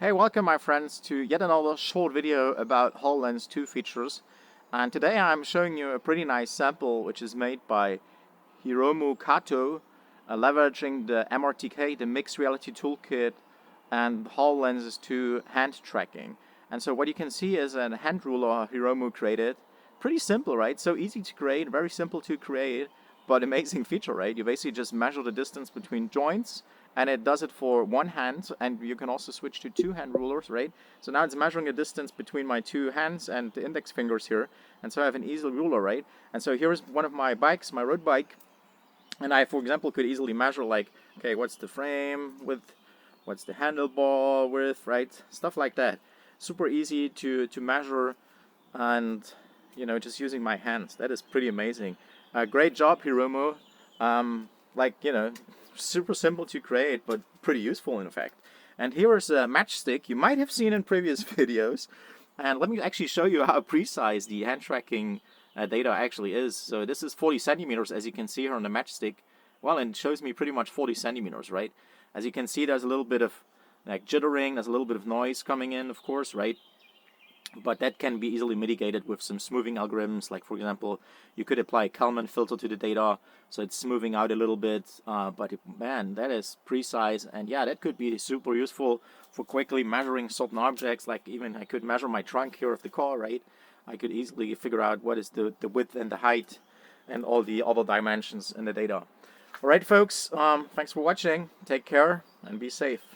Hey, welcome my friends to yet another short video about HoloLens 2 features. And today I'm showing you a pretty nice sample which is made by Hiromu Kato, leveraging the MRTK, the mixed reality toolkit, and HoloLens 2 hand tracking. And so what you can see is a hand ruler Hiromu created. Pretty simple, right? So easy to create, very simple to create, but amazing feature, right? You basically just measure the distance between joints, and it does it for one hand, and you can also switch to two hand rulers, right? So now it's measuring the distance between my two hands and the index fingers here, and so I have an easy ruler, right? And so here's one of my bikes, my road bike, and I, for example, could easily measure like, okay, what's the frame width, what's the handlebar width, right? Stuff like that. Super easy to measure, and just using my hands. That is pretty amazing. Great job, Hiromu. Super simple to create, but pretty useful in fact. And here is a matchstick you might have seen in previous videos. And let me actually show you how precise the hand tracking data actually is. So this is 40 centimeters, as you can see here on the matchstick. Well, and it shows me pretty much 40 centimeters, right? As you can see, there's a little bit of like jittering, there's a little bit of noise coming in, of course, right? But that can be easily mitigated with some smoothing algorithms. Like, for example, you could apply a Kalman filter to the data, so it's smoothing out a little bit. Man, that is precise. And yeah, that could be super useful for quickly measuring certain objects. Like even I could measure my trunk here of the car, right? I could easily figure out what is the width and the height and all the other dimensions in the data. All right, folks, thanks for watching. Take care and be safe.